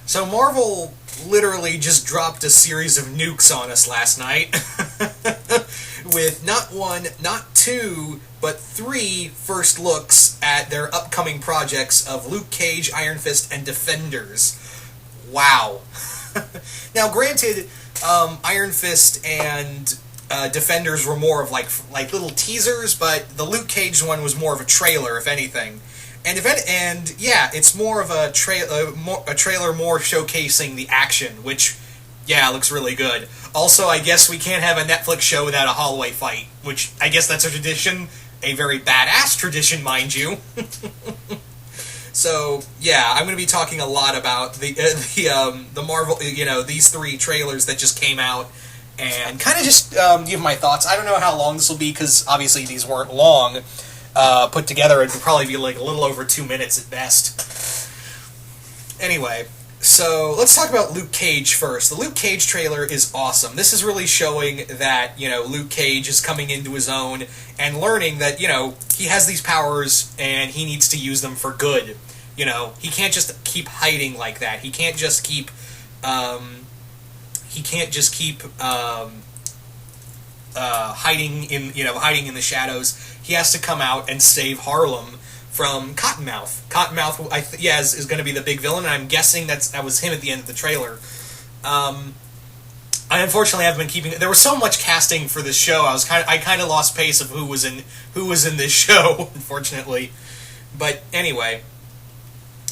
So Marvel literally just dropped a series of nukes on us last night with not one, not two, but three first looks at their upcoming projects of Luke Cage, Iron Fist, and Defenders. Wow. Now, granted, Iron Fist and Defenders were more of like little teasers, but the Luke Cage one was more of a trailer, if anything. And yeah, it's more of a trailer more showcasing the action, which, yeah, looks really good. Also, I guess we can't have a Netflix show without a hallway fight, which I guess that's a tradition, a very badass tradition, mind you. So yeah, I'm going to be talking a lot about the Marvel, these three trailers that just came out, and kind of just give my thoughts. I don't know how long this will be because obviously these weren't long. Put together, it would probably be like a little over 2 minutes at best. Anyway, so let's talk about Luke Cage first. The Luke Cage trailer is awesome. This is really showing that, Luke Cage is coming into his own and learning that, he has these powers and he needs to use them for good. He can't just keep hiding like that. He can't just keep, hiding in the shadows. He has to come out and save Harlem from Cottonmouth. Cottonmouth, is going to be the big villain, and I'm guessing that was him at the end of the trailer. I unfortunately haven't been keeping. There was so much casting for this show. I kind of lost pace of who was in this show, unfortunately. But anyway,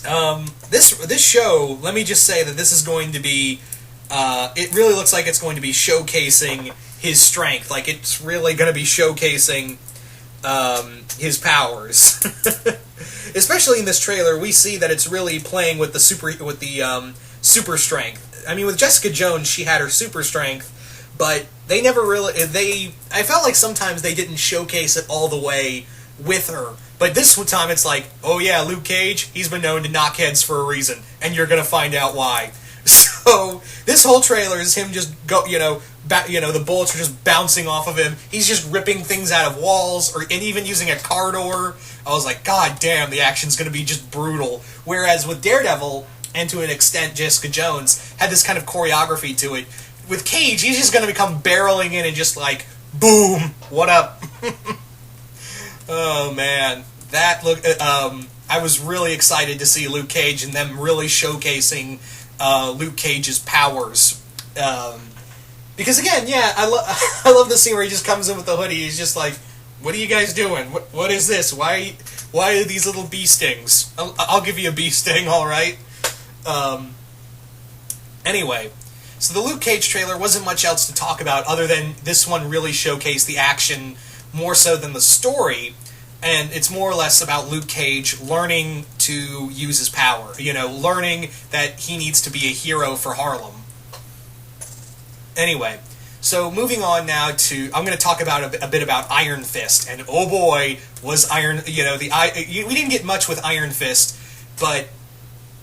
this show. Let me just say that this is going to be. It really looks like it's going to be showcasing his strength. Like it's really going to be showcasing his powers. Especially in this trailer, we see that it's really playing with the super strength. I mean, with Jessica Jones, she had her super strength, but they never really. I felt like sometimes they didn't showcase it all the way with her. But this time, it's like, oh yeah, Luke Cage, he's been known to knock heads for a reason, and you're gonna find out why. So this whole trailer is him just the bullets are just bouncing off of him. He's just ripping things out of walls, and even using a car door. I was like, God damn, the action's going to be just brutal. Whereas with Daredevil, and to an extent Jessica Jones, had this kind of choreography to it. With Cage, he's just going to come barreling in and just like, boom, what up? Oh man, I was really excited to see Luke Cage and them really showcasing Luke Cage's powers. Because again, yeah, I love the scene where he just comes in with the hoodie. He's just like, "What are you guys doing? What is this? Why are these little bee stings? I'll give you a bee sting, all right." Anyway, so the Luke Cage trailer wasn't much else to talk about other than this one really showcased the action more so than the story, and it's more or less about Luke Cage learning to use his power. Learning that he needs to be a hero for Harlem. Anyway, so moving on now to, I'm going to talk about a bit about Iron Fist, and oh boy, was we didn't get much with Iron Fist, but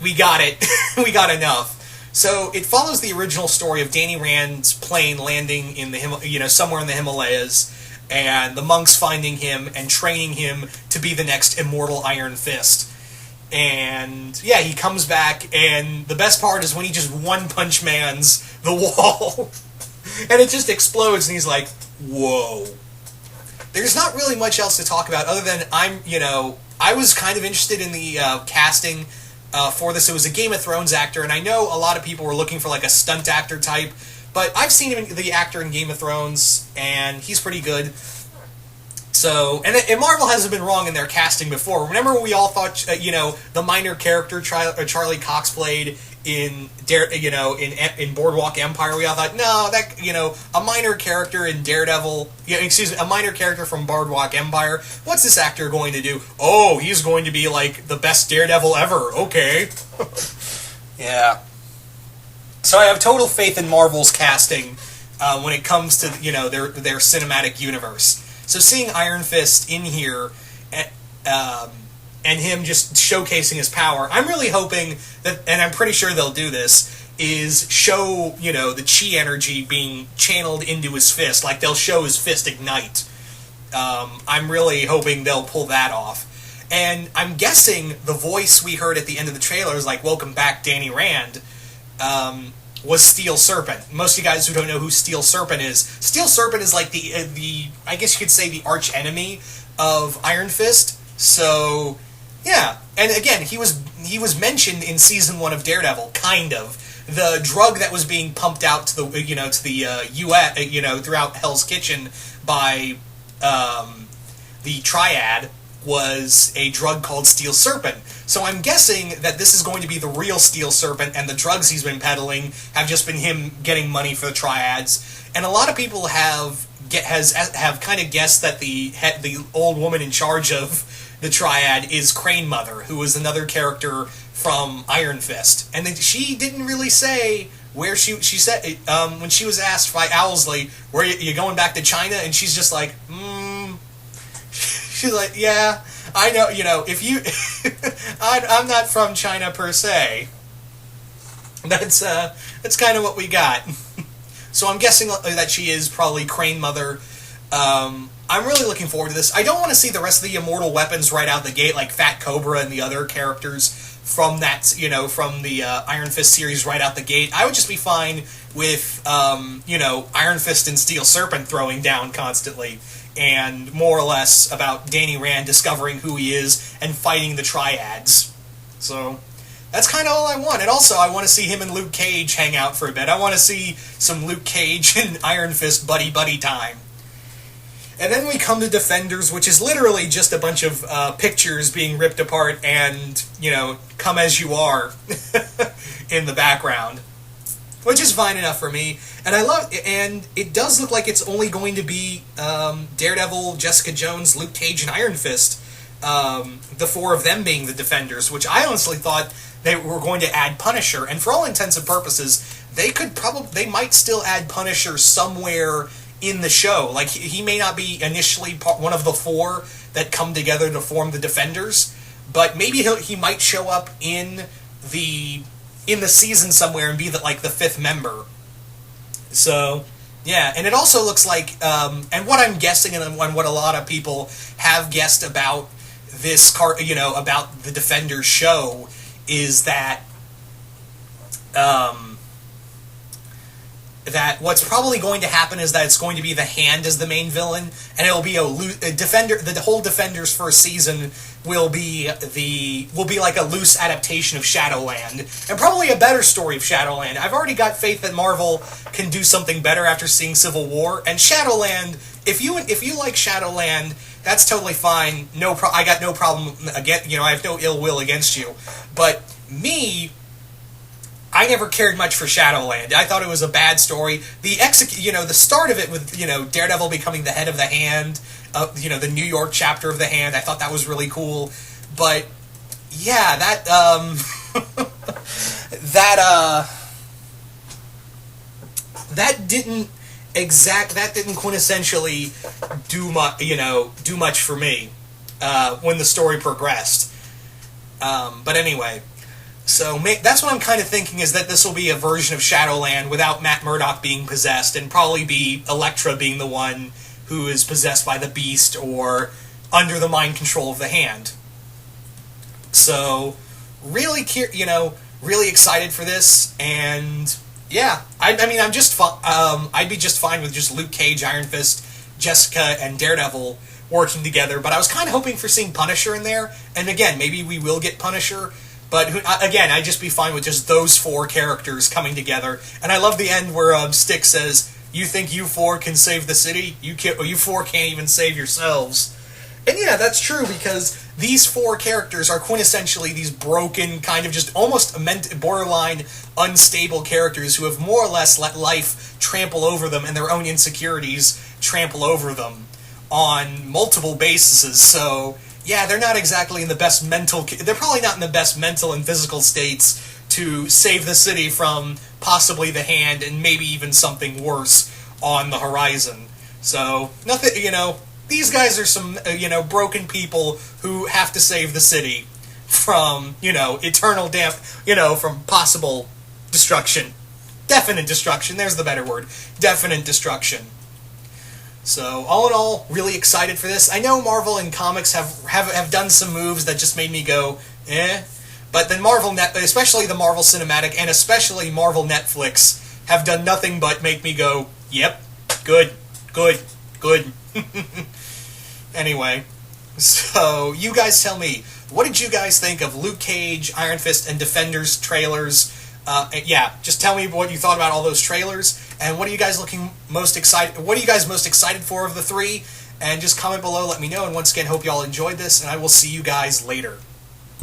we got it, we got enough. So it follows the original story of Danny Rand's plane landing in somewhere in the Himalayas, and the monks finding him and training him to be the next immortal Iron Fist. And yeah, he comes back, and the best part is when he just one-punch mans the wall, and it just explodes, and he's like, whoa. There's not really much else to talk about other than I was kind of interested in the casting for this. It was a Game of Thrones actor, and I know a lot of people were looking for like a stunt actor type, but I've seen the actor in Game of Thrones, and he's pretty good. So, and Marvel hasn't been wrong in their casting before. Remember when we all thought, the minor character Charlie Cox played in Boardwalk Empire? We all thought, no, a minor character in Daredevil, a minor character from Boardwalk Empire. What's this actor going to do? Oh, he's going to be like the best Daredevil ever. Okay. Yeah. So I have total faith in Marvel's casting when it comes to their cinematic universe. So seeing Iron Fist in here, and him just showcasing his power, I'm really hoping that, and I'm pretty sure they'll do this, is show, the chi energy being channeled into his fist, like they'll show his fist ignite. I'm really hoping they'll pull that off. And I'm guessing the voice we heard at the end of the trailer is like, "Welcome back, Danny Rand," was Steel Serpent. Most of you guys who don't know who Steel Serpent is, Steel Serpent is like the I guess you could say the arch enemy of Iron Fist. So yeah, and again, he was mentioned in season 1 of Daredevil, kind of. The drug that was being pumped out to the U.S. Throughout Hell's Kitchen by the Triad was a drug called Steel Serpent. So I'm guessing that this is going to be the real Steel Serpent, and the drugs he's been peddling have just been him getting money for the Triads. And a lot of people have kind of guessed that the old woman in charge of the Triad is Crane Mother, who was another character from Iron Fist. And then she didn't really say where she said, when she was asked by Owlsley, "Where you going back to China?" And she's just like, she's like, "Yeah, I know, if you, I'm not from China per se." That's kind of what we got. So I'm guessing that she is probably Crane Mother. I'm really looking forward to this. I don't want to see the rest of the Immortal weapons right out the gate, like Fat Cobra and the other characters from that, from the Iron Fist series right out the gate. I would just be fine with, Iron Fist and Steel Serpent throwing down constantly, and more or less about Danny Rand discovering who he is and fighting the Triads. So that's kind of all I want. And also, I want to see him and Luke Cage hang out for a bit. I want to see some Luke Cage and Iron Fist buddy time. And then we come to Defenders, which is literally just a bunch of pictures being ripped apart and, come as you are in the background. Which is fine enough for me. And it does look like it's only going to be Daredevil, Jessica Jones, Luke Cage, and Iron Fist. The 4 of them being the Defenders, which I honestly thought they were going to add Punisher. And for all intents and purposes, they might still add Punisher somewhere in the show. Like, he may not be initially one of the 4 that come together to form the Defenders, but maybe he might show up in the season somewhere and be the 5th member. So yeah, and it also looks like, and what I'm guessing, and what a lot of people have guessed about this about the Defenders show, is that that what's probably going to happen is that it's going to be the Hand as the main villain, and it'll be a Defender. The whole Defenders first season will be like a loose adaptation of Shadowland, and probably a better story of Shadowland. I've already got faith that Marvel can do something better after seeing Civil War, and Shadowland. If you like Shadowland, that's totally fine. I got no problem. Again, I have no ill will against you, but me, I never cared much for Shadowland. I thought it was a bad story. The start of it with, Daredevil becoming the head of the Hand, the New York chapter of the Hand, I thought that was really cool. But yeah, that didn't quintessentially do much for me when the story progressed. But anyway, so that's what I'm kind of thinking, is that this will be a version of Shadowland without Matt Murdock being possessed, and probably be Elektra being the one who is possessed by the Beast or under the mind control of the Hand. So really, really excited for this, and yeah, I'd be just fine with just Luke Cage, Iron Fist, Jessica, and Daredevil working together. But I was kind of hoping for seeing Punisher in there, and again, maybe we will get Punisher. But again, I'd just be fine with just those 4 characters coming together. And I love the end where Stick says, "You think you 4 can save the city? You 4 can't even save yourselves." And yeah, that's true, because these 4 characters are quintessentially these broken, kind of just almost borderline unstable characters who have more or less let life trample over them and their own insecurities trample over them on multiple bases. So yeah, they're not exactly in the best they're probably not in the best mental and physical states to save the city from possibly the Hand and maybe even something worse on the horizon. So, nothing, these guys are some, broken people who have to save the city from, eternal death, from possible destruction. Definite destruction, there's the better word. Definite destruction. So all in all, really excited for this. I know Marvel and comics have done some moves that just made me go, eh. But then especially the Marvel Cinematic and especially Marvel Netflix, have done nothing but make me go, yep, good, good, good. Anyway, so you guys tell me, what did you guys think of Luke Cage, Iron Fist, and Defenders trailers? Yeah, just tell me what you thought about all those trailers, and what are you guys most excited for of the three? And just comment below, let me know. And once again, hope you all enjoyed this, and I will see you guys later.